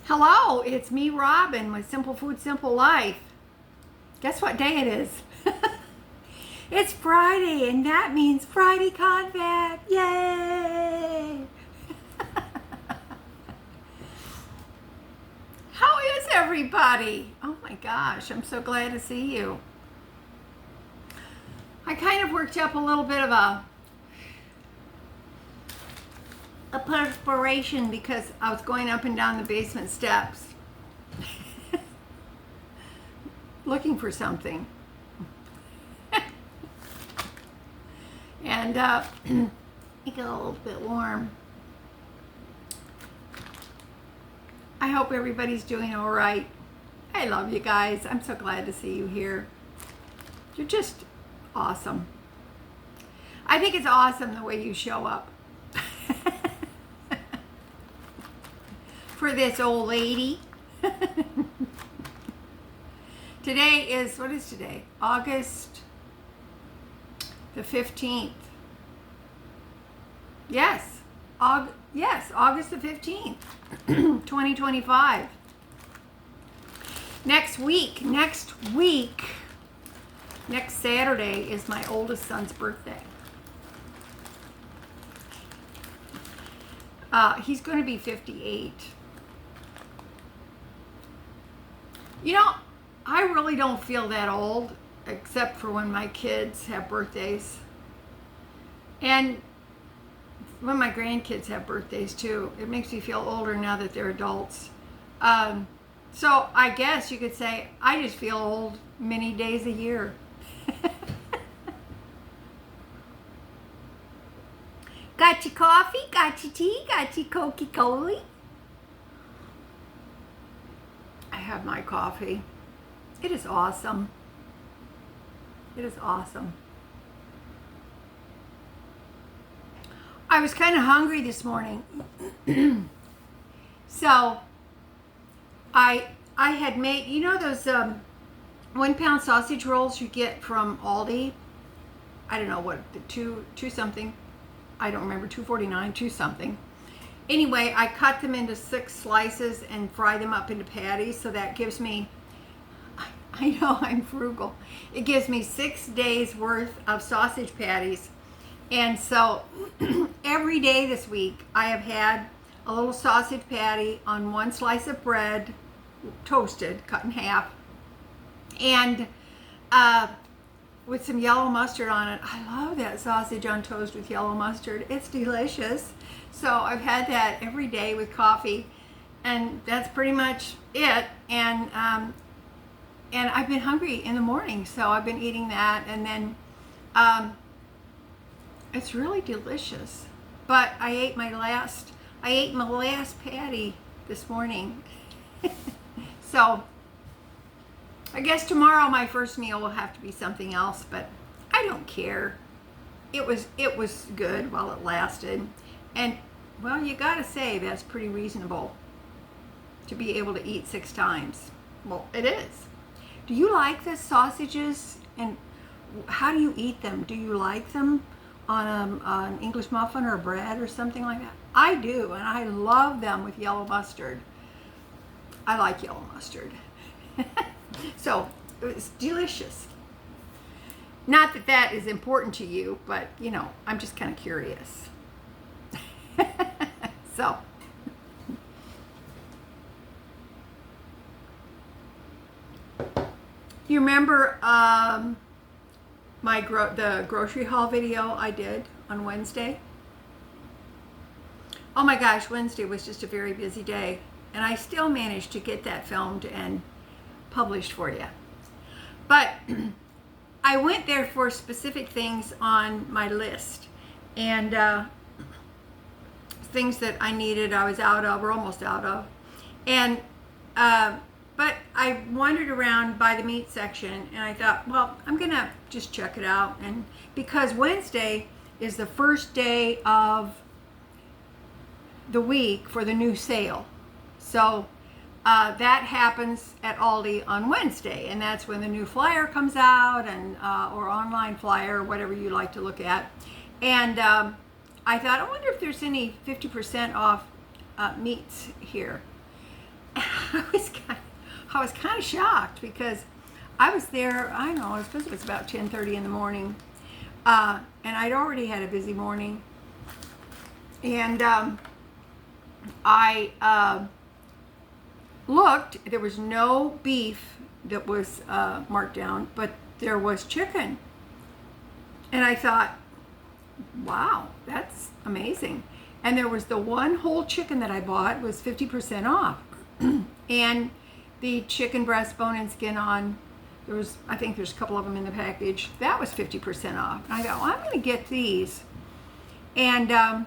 Hello, it's me, Robin, with Simple Food, Simple Life. Guess what day it is? It's Friday, and that means Friday Confab. Yay! How is everybody? Oh my gosh, I'm so glad to see you. I kind of worked up a little bit of a perspiration because I was going up and down the basement steps looking for something. And it got a little bit warm. I hope everybody's doing all right. I love you guys. I'm so glad to see you here. You're just awesome. I think it's awesome the way you show up for this old lady. Today is, what is today? August the 15th. Yes, August the 15th, 2025. Next Saturday is my oldest son's birthday. He's going to be 58. You know, I really don't feel that old, except for when my kids have birthdays. And when my grandkids have birthdays too. It makes me feel older now that they're adults. So I guess you could say I just feel old many days a year. Got your coffee? Got your tea? Got your Coca-Cola? I have my coffee. It is awesome. It is awesome. I was kind of hungry this morning. So I had made, you know those 1 pound sausage rolls you get from Aldi? I don't know what, the two something. I don't remember, $2.49, 2 something. Anyway, I cut them into 6 slices and fry them up into patties. So that gives me, I know I'm frugal. It gives me 6 days worth of sausage patties. And so every day this week, I have had a little sausage patty on 1 slice of bread, toasted, cut in half, and with some yellow mustard on it. I love that sausage on toast with yellow mustard. It's delicious. So I've had that every day with coffee, and that's pretty much it. And I've been hungry in the morning, so I've been eating that, and then it's really delicious. But I ate my last patty this morning. So I guess tomorrow my first meal will have to be something else, but I don't care. It was good while it lasted. And well, you gotta say that's pretty reasonable to be able to eat 6 times. Well, it is. Do you like the sausages, and how do you eat them? Do you like them on an English muffin or bread or something like that? I do, and I love them with yellow mustard. I like yellow mustard. So it was delicious. Not that that is important to you, but you know, I'm just kind of curious. So you remember the grocery haul video I did on Wednesday? Oh my gosh, Wednesday was just a very busy day, and I still managed to get that filmed and published for you. But I went there for specific things on my list, and things that I needed, I was out of, or almost out of. And but I wandered around by the meat section, and I thought, well, I'm gonna just check it out. And because Wednesday is the first day of the week for the new sale, so that happens at Aldi on Wednesday, and that's when the new flyer comes out, and or online flyer, whatever you like to look at. And I thought, I wonder if there's any 50% off meats here. I was kind of shocked because I was there. I don't know. I suppose it was about 10:30 in the morning, and I'd already had a busy morning, and I looked. There was no beef that was marked down, but there was chicken, and I thought, wow, that's amazing. And there was the one whole chicken that I bought was 50% off. And the chicken breastbone and skin on, I think there's a couple of them in the package, that was 50% off. And I thought, well, I'm going to get these. And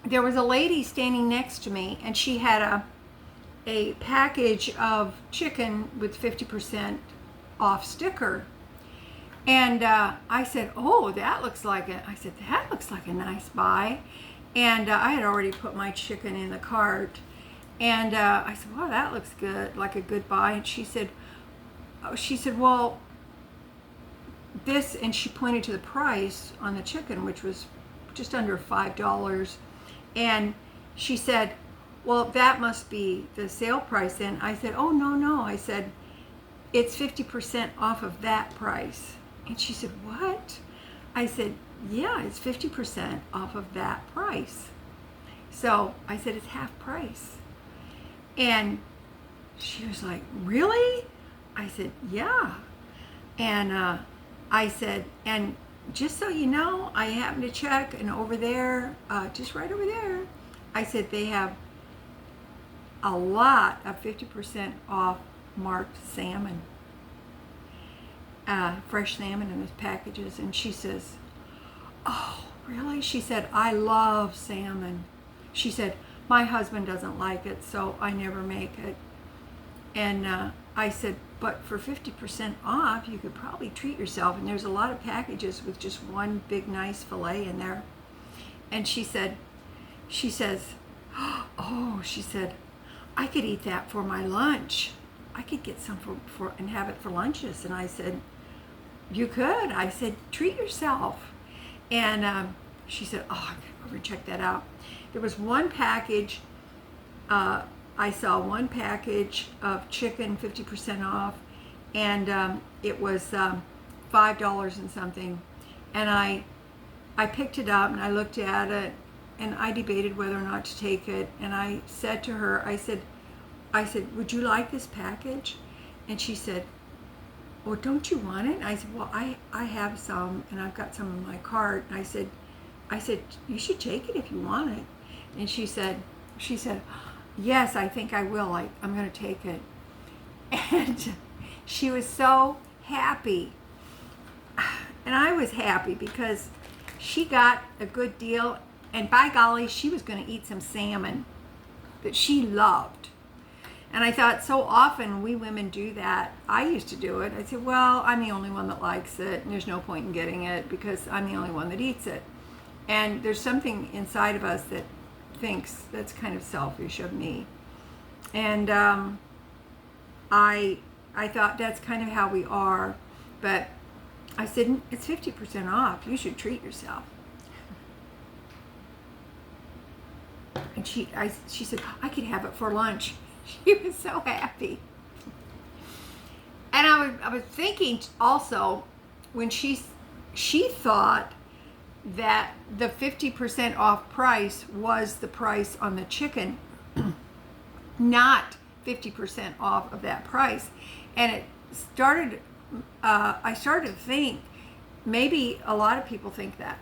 there was a lady standing next to me, and she had a package of chicken with 50% off sticker. And I said, oh, that looks like a nice buy. And I had already put my chicken in the cart. And I said, wow, that looks good, like a good buy. And she said, well, this, and she pointed to the price on the chicken, which was just under $5. And she said, well, that must be the sale price then. I said, oh, no. I said, it's 50% off of that price. And she said, what? I said, yeah, it's 50% off of that price. So I said, it's half price. And she was like, really? I said, yeah. And I said, and just so you know, I happened to check, and over there, just right over there, I said, they have a lot of 50% off marked salmon. Fresh salmon in those packages. And she says, oh, really? She said, I love salmon. She said, my husband doesn't like it, so I never make it. And I said, but for 50% off, you could probably treat yourself. And there's a lot of packages with just one big nice fillet in there. And she says, oh, she said, I could eat that for my lunch. I could get some for and have it for lunches. And I said, you could. I said, treat yourself. And she said, oh, I'm going to go over and check that out. There was one package, I saw one package of chicken 50% off, and it was $5 and something. And I picked it up and I looked at it, and I debated whether or not to take it. And I said to her, I said, would you like this package? And she said, well, don't you want it? And I said, well, I have some, and I've got some in my cart. And I said, you should take it if you want it. And she said, yes, I think I will. I'm going to take it. And she was so happy. And I was happy because she got a good deal. And by golly, she was going to eat some salmon that she loved. And I thought, so often we women do that. I used to do it. I'd say, well, I'm the only one that likes it, and there's no point in getting it because I'm the only one that eats it. And there's something inside of us that thinks that's kind of selfish of me. And I thought that's kind of how we are. But I said, it's 50% off. You should treat yourself. And she said, I could have it for lunch. She was so happy. And I was thinking also, when she thought that the 50% off price was the price on the chicken, not 50% off of that price. And it started, I started to think, maybe a lot of people think that.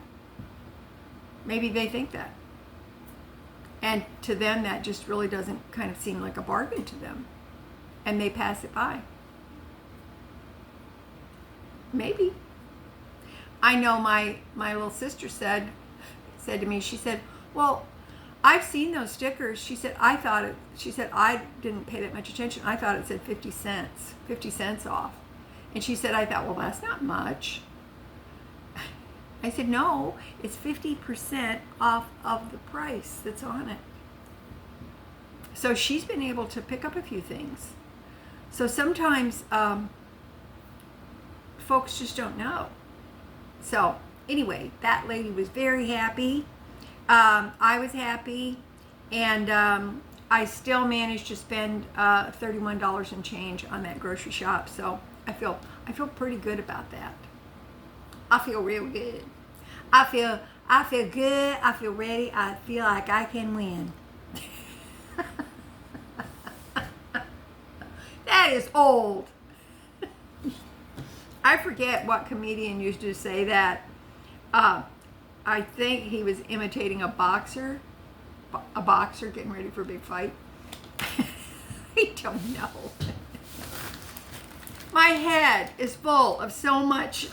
Maybe they think that. And to them, that just really doesn't kind of seem like a bargain to them. And they pass it by. Maybe. I know my little sister said to me, she said, well, I've seen those stickers. She said, I didn't pay that much attention. I thought it said 50 cents off. And she said, I thought, well, that's not much. I said, no, it's 50% off of the price that's on it. So she's been able to pick up a few things. So sometimes folks just don't know. So anyway, that lady was very happy. I was happy. And I still managed to spend $31 and change on that grocery shop. So I feel pretty good about that. I feel real good. I feel good. I feel ready. I feel like I can win. That is old. I forget what comedian used to say that. I think he was imitating a boxer getting ready for a big fight. I don't know. My head is full of so much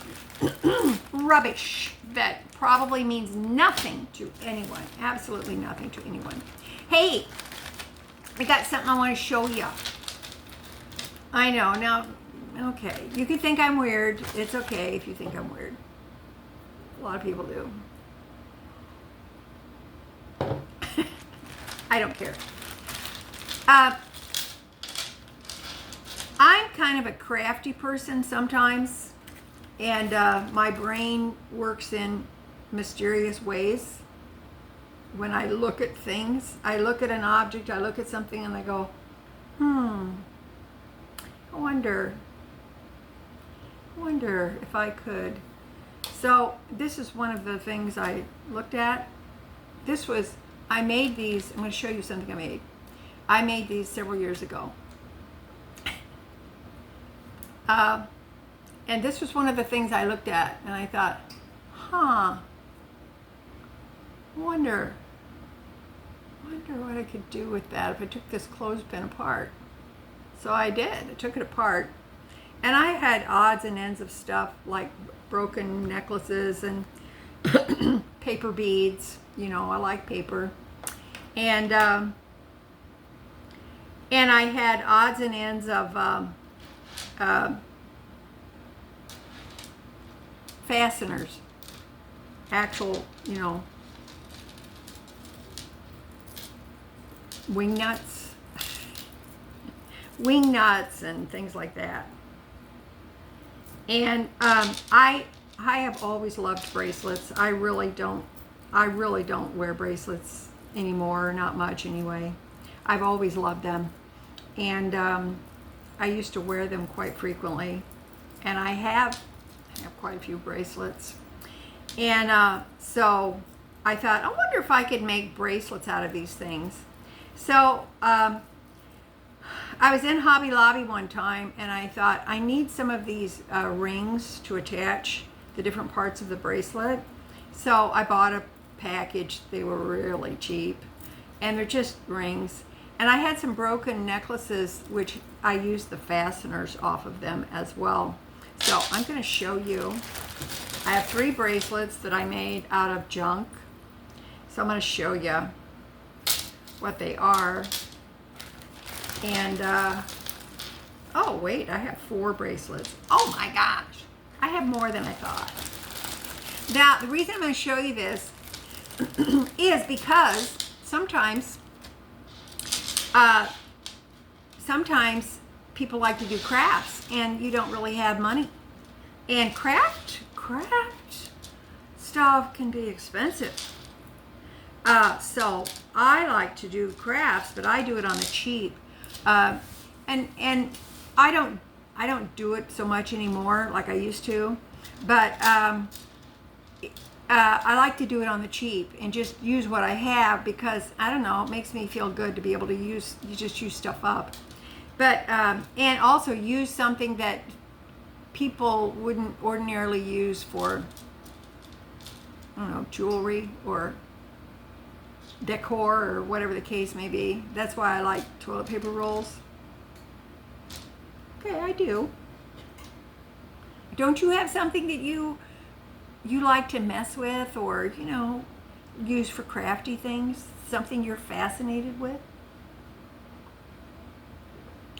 rubbish that probably means nothing to anyone. Absolutely nothing to anyone. Hey, I got something I want to show you. I know. Now, okay. You can think I'm weird. It's okay if you think I'm weird. A lot of people do. I don't care. I'm kind of a crafty person sometimes, and my brain works in mysterious ways. When I look at things, I look at an object, I look at something, and I go, I wonder if I could. So this is one of the things I looked at. I made these. I'm going to show you something I made. I made these several years ago. And this was one of the things I looked at, and I thought, wonder what I could do with that if I took this clothespin apart. So I did. I took it apart, and I had odds and ends of stuff like broken necklaces and paper beads. You know, I like paper, and I had odds and ends of fasteners, actual, you know, wing nuts and things like that. And I have always loved bracelets. I really don't wear bracelets anymore, not much anyway. I've always loved them, and I used to wear them quite frequently, and I have quite a few bracelets. And so I thought, I wonder if I could make bracelets out of these things. So I was in Hobby Lobby one time, and I thought, I need some of these rings to attach the different parts of the bracelet. So I bought a package. They were really cheap, and they're just rings. And I had some broken necklaces, which I used the fasteners off of them as well. So I'm going to show you. I have 3 bracelets that I made out of junk. So I'm going to show you what they are. And, oh wait, I have 4 bracelets. Oh my gosh, I have more than I thought. Now, the reason I'm going to show you this is because sometimes people like to do crafts, and you don't really have money. And craft stuff can be expensive. So I like to do crafts, but I do it on the cheap. And I don't do it so much anymore like I used to, but I like to do it on the cheap and just use what I have, because I don't know, it makes me feel good to be able to use stuff up. But and also use something that people wouldn't ordinarily use for, I don't know, jewelry or decor or whatever the case may be. That's why I like toilet paper rolls. Okay, I do. Don't you have something that you like to mess with, or, you know, use for crafty things? Something you're fascinated with?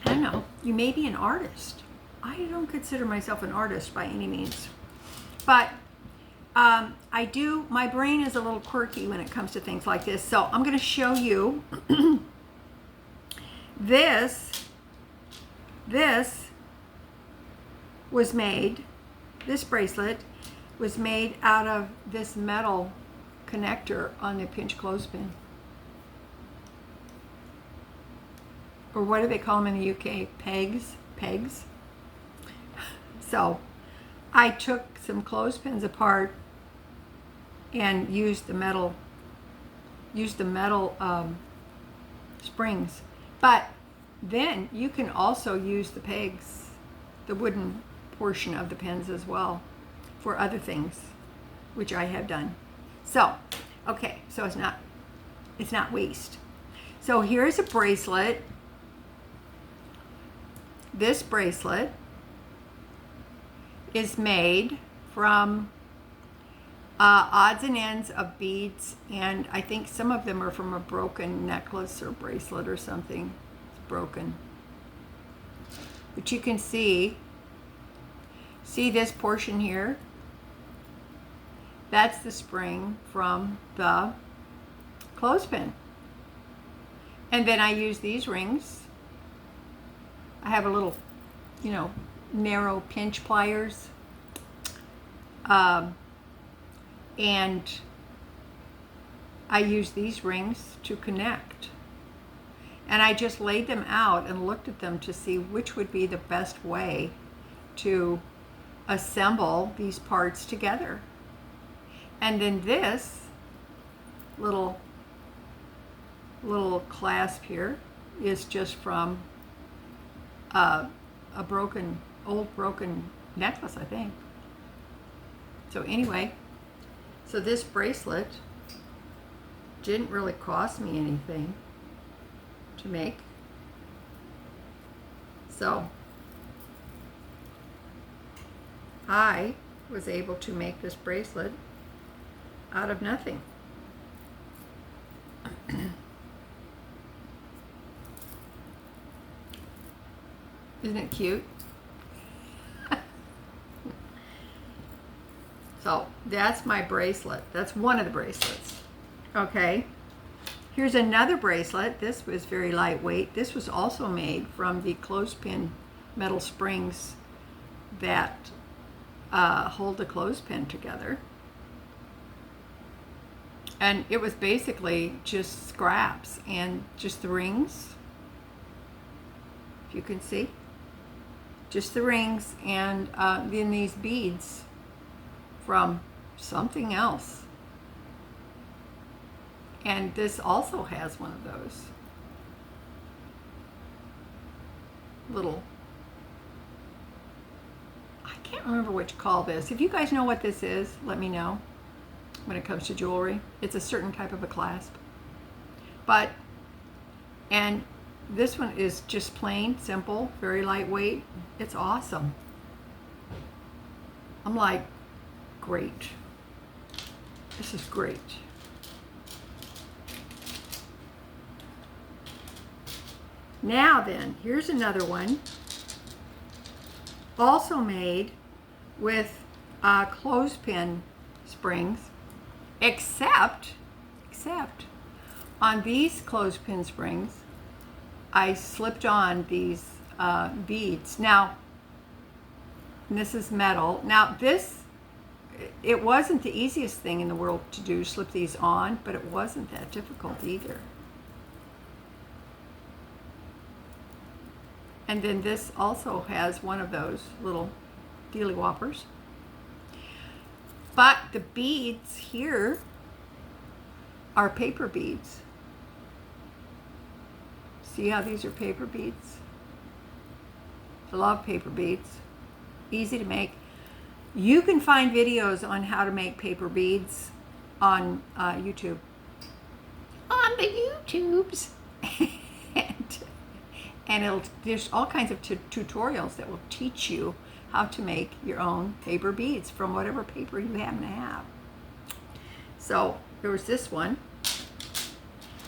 I don't know. You may be an artist. I don't consider myself an artist by any means. But I do, my brain is a little quirky when it comes to things like this. So I'm going to show you this was made, this bracelet was made out of this metal connector on the pinch clothespin. or what do they call them in the UK? Pegs. So I took some clothespins apart and used the metal springs. But then you can also use the pegs, the wooden portion of the pins as well, for other things, which I have done. So, okay, so it's not waste. So here's a bracelet. This bracelet is made from odds and ends of beads, and I think some of them are from a broken necklace or bracelet or something. It's broken. But you can see this portion here? That's the spring from the clothespin. And then I use these rings. I have a little, narrow pinch pliers. And I use these rings to connect. And I just laid them out and looked at them to see which would be the best way to assemble these parts together. And then this little clasp here is just from a old broken necklace, I think. So anyway, so this bracelet didn't really cost me anything to make. So I was able to make this bracelet out of nothing. Isn't it cute? So that's my bracelet. That's one of the bracelets. Okay. Here's another bracelet. This was very lightweight. This was also made from the clothespin metal springs that hold the clothespin together. And it was basically just scraps and just the rings. If you can see. Just the rings and then these beads from something else. And this also has one of those little, I can't remember what you call this. If you guys know what this is, let me know when it comes to jewelry. It's a certain type of a clasp. And this one is just plain, simple, very lightweight. It's awesome. I'm like, great. This is great. Now then, here's another one. Also made with clothespin springs, except on these clothespin springs, I slipped on these beads. Now, this is metal. Now it wasn't the easiest thing in the world to do, slip these on, but it wasn't that difficult either. And then this also has one of those little dealy whoppers. But the beads here are paper beads. See how these are paper beads? I love paper beads. Easy to make. You can find videos on how to make paper beads on YouTube. On the YouTubes. and there's all kinds of tutorials that will teach you how to make your own paper beads from whatever paper you happen to have. So there was this one.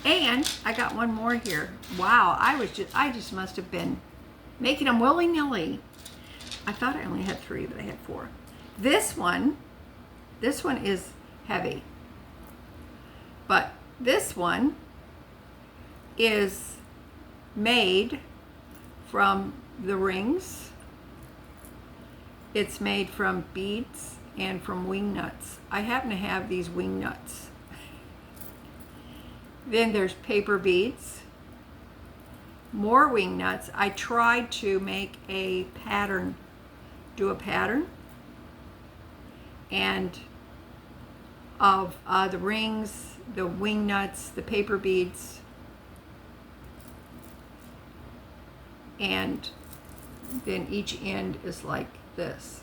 And I got one more here. Wow, I just must have been making them willy-nilly. I thought I only had 3, but I had 4. This one is heavy. But this one is made from the rings. It's made from beads and from wing nuts. I happen to have these wing nuts. Then there's paper beads. more wing nuts, I tried to make a pattern, do a pattern, and of the rings, the wing nuts, the paper beads, and then each end is like this.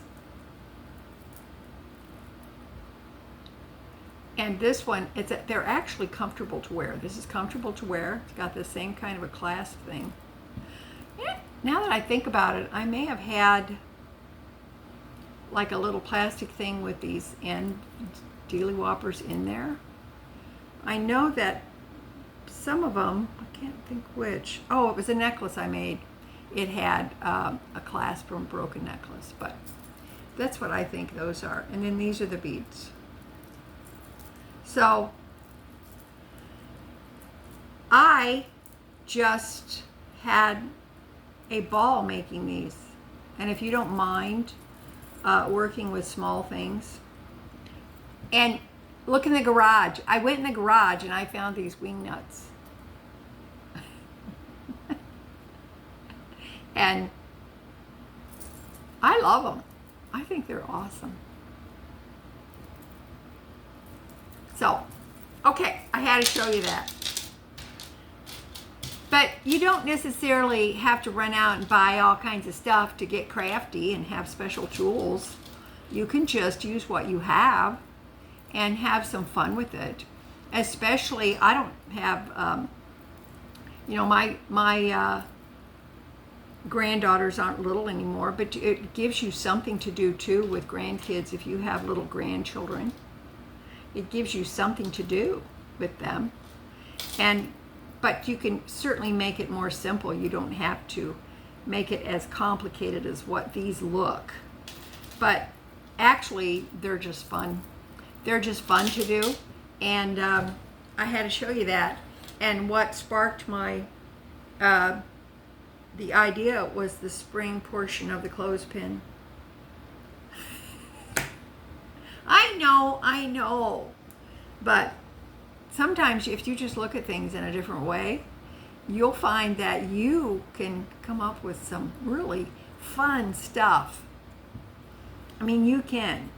And this one, they're actually comfortable to wear. This is comfortable to wear. It's got the same kind of a clasp thing. Yeah, now that I think about it, I may have had like a little plastic thing with these end dealy whoppers in there. I know that some of them, I can't think which. Oh, it was a necklace I made. It had a clasp from a broken necklace, but that's what I think those are. And then these are the beads. So I just had a ball making these. And if you don't mind working with small things, and look in the garage. I went in the garage and I found these wing nuts. And I love them. I think they're awesome. So, okay, I had to show you that. But you don't necessarily have to run out and buy all kinds of stuff to get crafty and have special tools. You can just use what you have and have some fun with it. Especially, I don't have, my granddaughters aren't little anymore, but it gives you something to do too with grandkids if you have little grandchildren. It gives you something to do with them. But you can certainly make it more simple. You don't have to make it as complicated as what these look. But actually, they're just fun. They're just fun to do. And I had to show you that. And what sparked my the idea was the spring portion of the clothespin. I know. But sometimes if you just look at things in a different way, you'll find that you can come up with some really fun stuff. I mean, you can.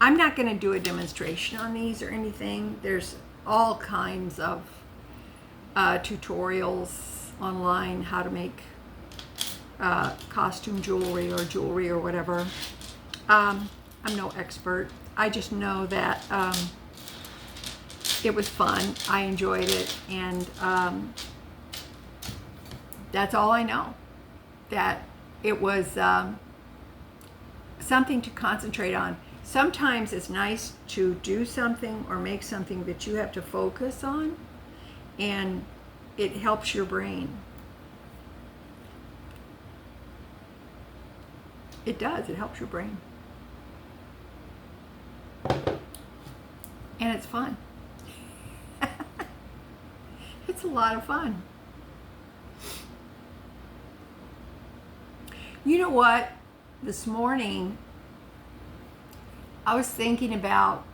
I'm not going to do a demonstration on these or anything. There's all kinds of tutorials online how to make costume jewelry or whatever. I'm no expert. I just know that it was fun. I enjoyed it, and that's all I know. That it was something to concentrate on. Sometimes it's nice to do something or make something that you have to focus on, and it helps your brain. It does. It helps your brain. And it's fun. It's a lot of fun. You know what? This morning, I was thinking about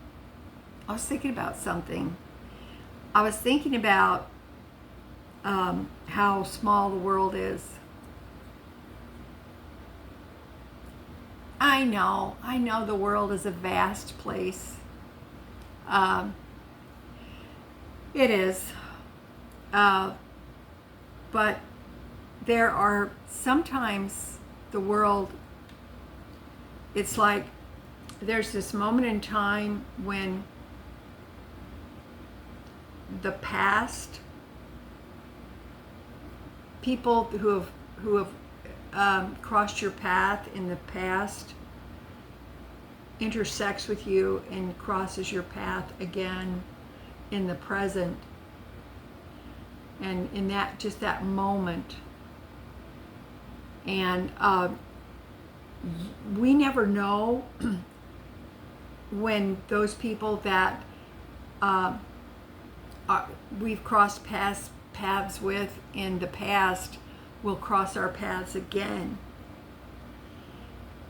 something. I was thinking about how small the world is. I know the world is a vast place. It is. But there are sometimes the world, it's like there's this moment in time when the past, people who have crossed your path in the past intersects with you and crosses your path again in the present, and in that just that moment, and we never know when those people that we've crossed paths with in the past will cross our paths again.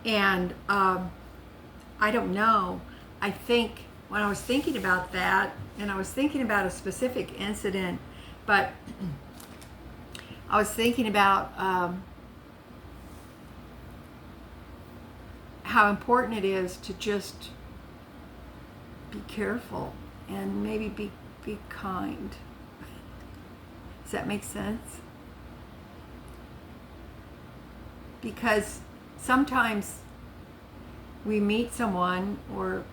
And I don't know. I think when I was thinking about that, and I was thinking about a specific incident, but I was thinking about how important it is to just be careful and maybe be kind. Does that make sense? Because sometimes we meet someone or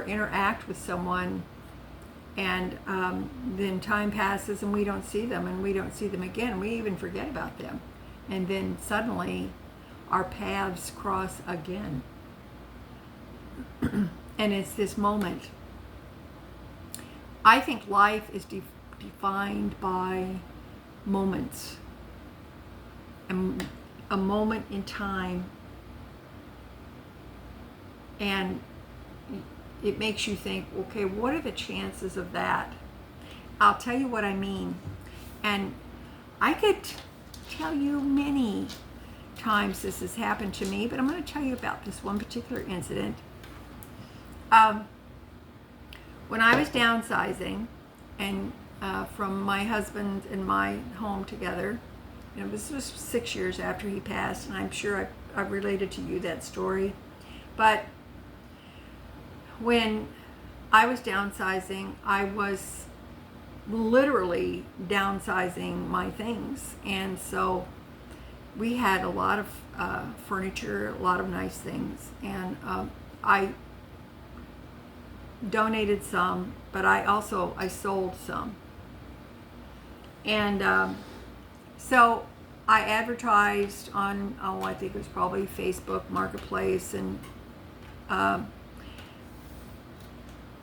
interact with someone, and then time passes and we don't see them, and we don't see them again. We even forget about them, and then suddenly our paths cross again. And it's this moment. I think life is defined by moments. A moment in time, and it makes you think, okay, what are the chances of that? I'll tell you what I mean. And I could tell you many times this has happened to me, but I'm going to tell you about this one particular incident. When I was downsizing, and from my husband and my home together, it was just 6 years after he passed, and I'm sure I've related to you that story. But when I was downsizing, I was literally downsizing my things. And so we had a lot of furniture, a lot of nice things. And I donated some, but I sold some. And so I advertised on, I think it was probably Facebook Marketplace, and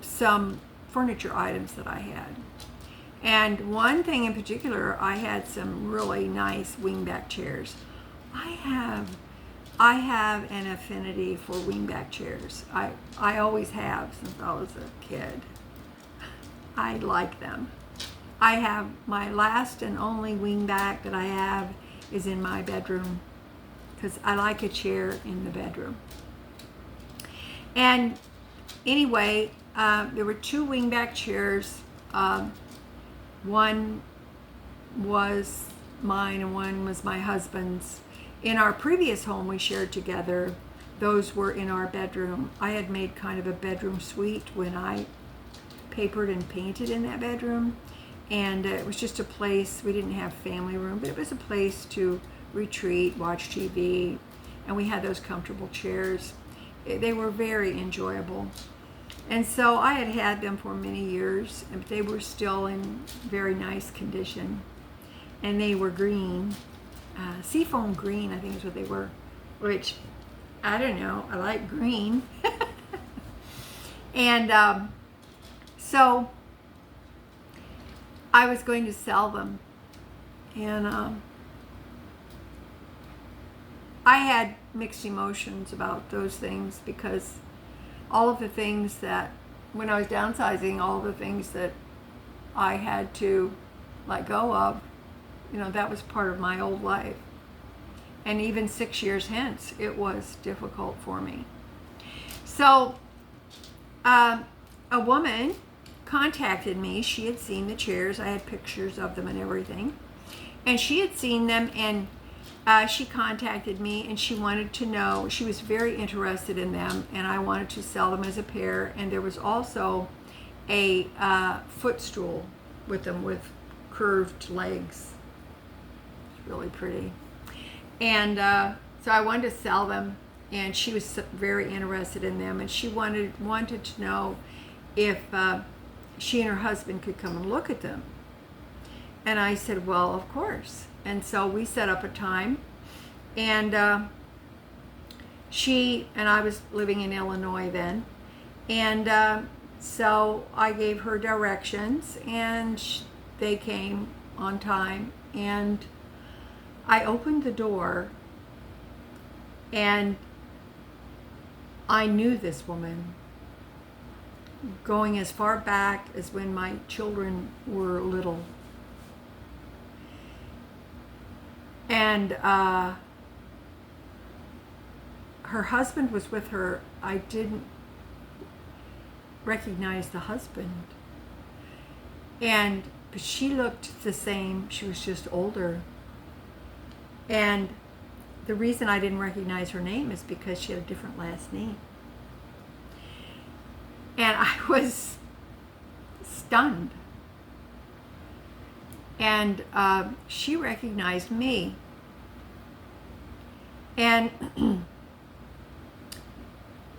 some furniture items that I had. And one thing in particular, I had some really nice wingback chairs. I have an affinity for wingback chairs. I always have since I was a kid. I like them. I have my last and only wingback that I have is in my bedroom, because I like a chair in the bedroom. And anyway, there were two wingback chairs. One was mine and one was my husband's. In our previous home we shared together, those were in our bedroom. I had made kind of a bedroom suite when I papered and painted in that bedroom. And it was just a place, we didn't have family room, but it was a place to retreat, watch TV, and we had those comfortable chairs. They were very enjoyable. And so I had them for many years, and they were still in very nice condition. And they were green, seafoam green, I think is what they were, which, I don't know, I like green. And so I was going to sell them, and I had mixed emotions about those things, because all of the things that, when I was downsizing, all the things that I had to let go of, that was part of my old life. And even 6 years hence, it was difficult for me. So a woman contacted me. She had seen the chairs. I had pictures of them and everything. And she had seen them, and she contacted me, and she wanted to know, she was very interested in them, and I wanted to sell them as a pair. And there was also a footstool with them with curved legs. It's really pretty. And so I wanted to sell them, and she was very interested in them, and she wanted to know if she and her husband could come and look at them. And I said, well, of course. And so we set up a time, and she and I was living in Illinois then, and so I gave her directions, and they came on time, and I opened the door, and I knew this woman, going as far back as when my children were little. And her husband was with her. I didn't recognize the husband. but she looked the same. She was just older. And the reason I didn't recognize her name is because she had a different last name. And I was stunned. And she recognized me. And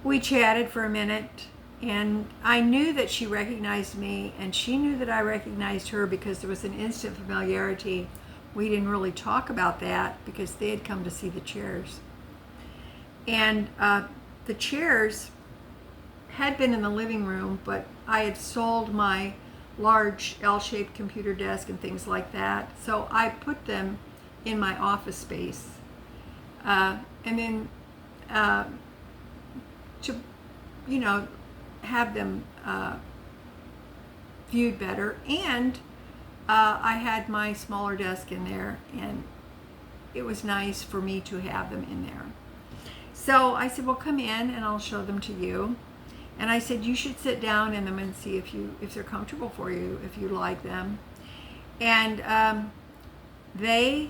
we chatted for a minute, and I knew that she recognized me, and she knew that I recognized her because there was an instant familiarity. We didn't really talk about that because they had come to see the chairs. And the chairs had been in the living room, but I had sold my large L-shaped computer desk and things like that. So I put them in my office space. And then to, have them viewed better. And I had my smaller desk in there, and it was nice for me to have them in there. So I said, well, come in and I'll show them to you. And I said, you should sit down in them and see if they're comfortable for you, if you like them. And they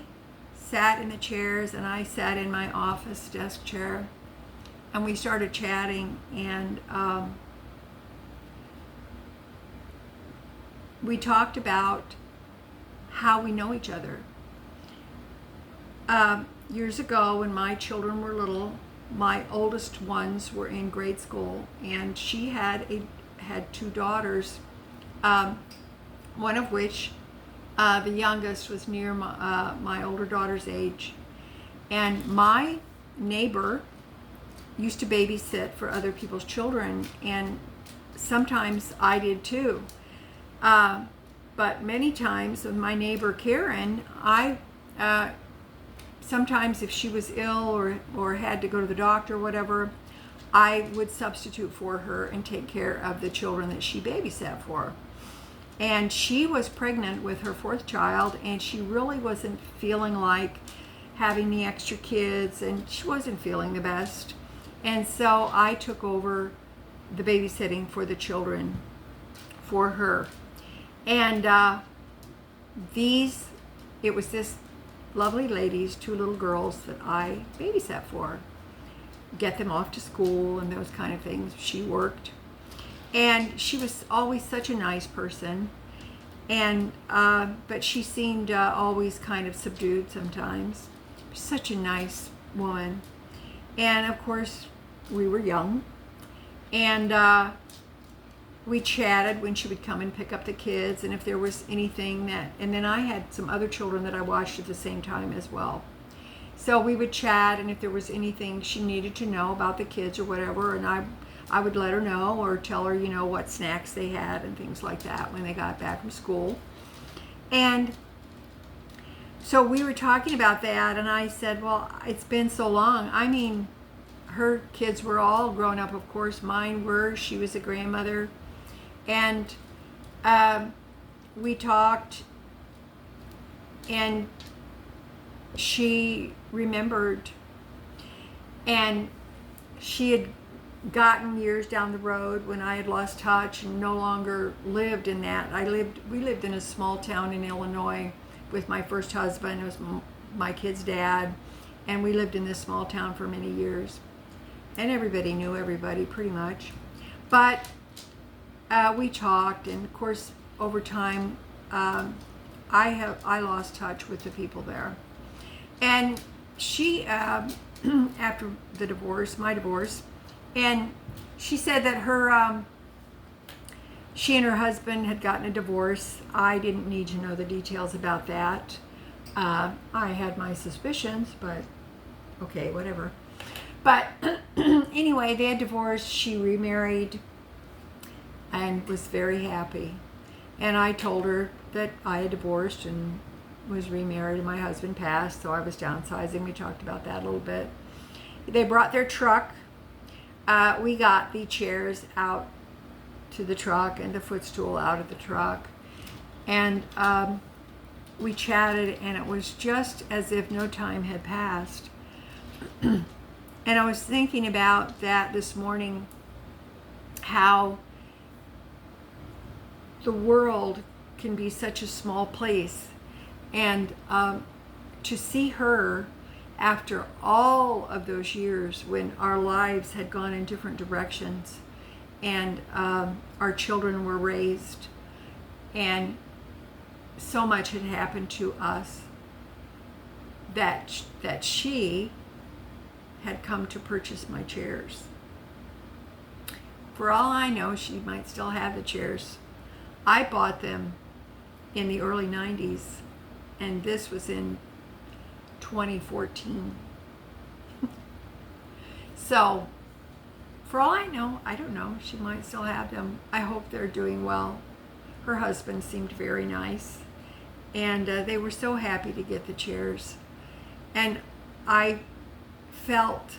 sat in the chairs, and I sat in my office desk chair, and we started chatting, and we talked about how we know each other. Years ago, when my children were little, my oldest ones were in grade school, and she had two daughters, one of which, the youngest, was near my older daughter's age. And my neighbor used to babysit for other people's children, and sometimes I did too. But many times with my neighbor Karen, I sometimes if she was ill or had to go to the doctor or whatever, I would substitute for her and take care of the children that she babysat for. And she was pregnant with her fourth child, and she really wasn't feeling like having the extra kids, and she wasn't feeling the best. And so I took over the babysitting for the children for her. And it was this lovely ladies, two little girls that I babysat for, get them off to school and those kind of things. She worked, and she was always such a nice person, and but she seemed always kind of subdued sometimes. Such a nice woman. And of course we were young, and we chatted when she would come and pick up the kids, and if there was anything and then I had some other children that I watched at the same time as well. So we would chat, and if there was anything she needed to know about the kids or whatever, and I would let her know or tell her, what snacks they had and things like that when they got back from school. And so we were talking about that, and I said, well, it's been so long. I mean, her kids were all grown up, of course. Mine were. She was a grandmother. And we talked, and she remembered, and she had gotten years down the road when I had lost touch and no longer lived in that. We lived in a small town in Illinois with my first husband. It was my kid's dad, and we lived in this small town for many years, and everybody knew everybody pretty much. But we talked, and of course over time I lost touch with the people there. And she after the divorce, my divorce, and she said that she and her husband had gotten a divorce. I didn't need to know the details about that. I had my suspicions, but okay, whatever. But anyway, they had divorced. She remarried and was very happy. And I told her that I had divorced and was remarried, and my husband passed, so I was downsizing. We talked about that a little bit. They brought their truck. We got the chairs out to the truck and the footstool out of the truck. And we chatted, and it was just as if no time had passed. And I was thinking about that this morning, how the world can be such a small place. And to see her after all of those years when our lives had gone in different directions and our children were raised and so much had happened to us, that she had come to purchase my chairs. For all I know, she might still have the chairs. I bought them in the early 90s, and this was in 2014. So, for all I know, I don't know, she might still have them. I hope they're doing well. Her husband seemed very nice, and they were so happy to get the chairs. And I felt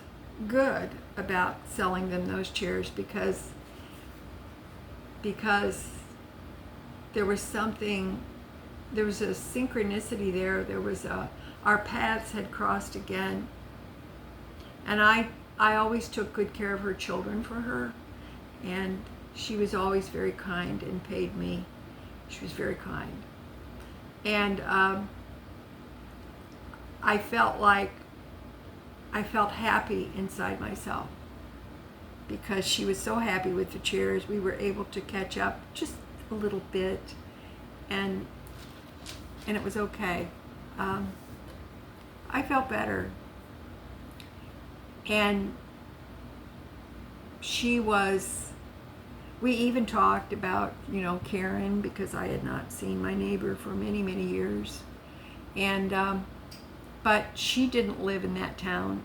good about selling them those chairs because there was something, there was a synchronicity there. There was our paths had crossed again, and I always took good care of her children for her, and she was always very kind and paid me. She was very kind, and I felt happy inside myself because she was so happy with the chairs. We were able to catch up just a little bit, and it was okay. I felt better, and we even talked about, Karen, because I had not seen my neighbor for many, many years, and but she didn't live in that town.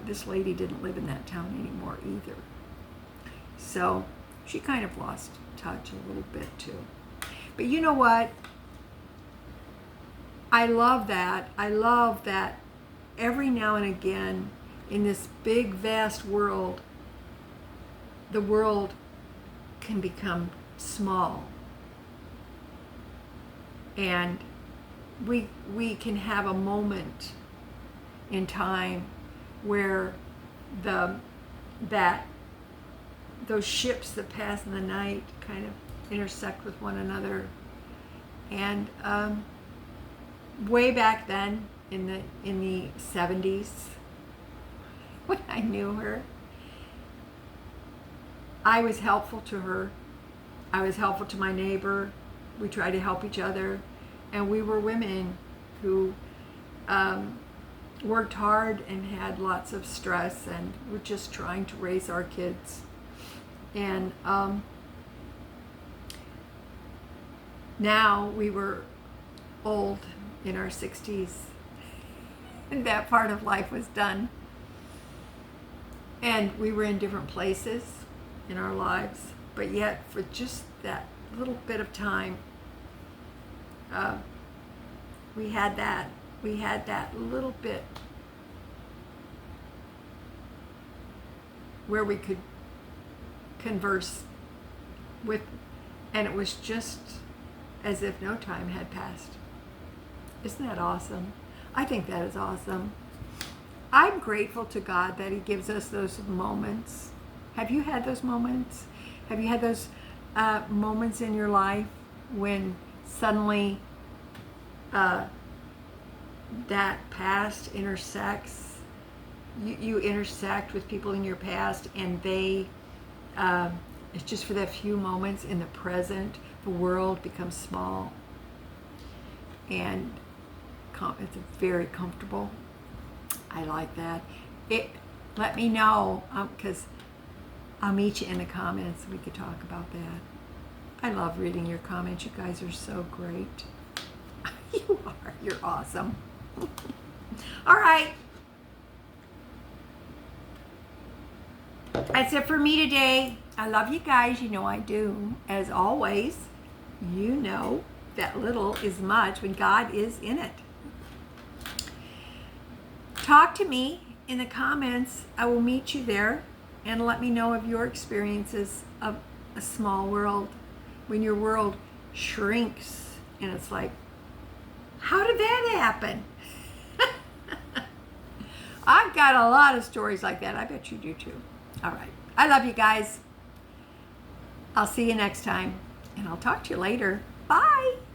This lady didn't live in that town anymore either. So she kind of lost touch a little bit too. But you know what? I love that. I love that every now and again in this big, vast world, the world can become small. And we can have a moment in time where those ships that pass in the night kind of intersect with one another. And way back then in the 70s, when I knew her, I was helpful to her. I was helpful to my neighbor. We tried to help each other. And we were women who worked hard and had lots of stress and were just trying to raise our kids. And now we were old, in our 60s, and that part of life was done. And we were in different places in our lives, but yet for just that little bit of time, we had that little bit where we could converse with, and it was just as if no time had passed. Isn't that awesome? I think that is awesome. I'm grateful to God that He gives us those moments. Have you had those moments? Have you had those moments in your life when suddenly that past intersects? You intersect with people in your past, and they, it's just for that few moments in the present, the world becomes small. And it's very comfortable. I like that. Let me know, because I'll meet you in the comments. We could talk about that. I love reading your comments. You guys are so great. You are. You're awesome. All right. That's it for me today. I love you guys. You know I do. As always, you know that little is much when God is in it. Talk to me in the comments. I will meet you there, and let me know of your experiences of a small world, when your world shrinks and it's like, how did that happen? I've got a lot of stories like that. I bet you do too. All right. I love you guys. I'll see you next time, and I'll talk to you later. Bye. Bye.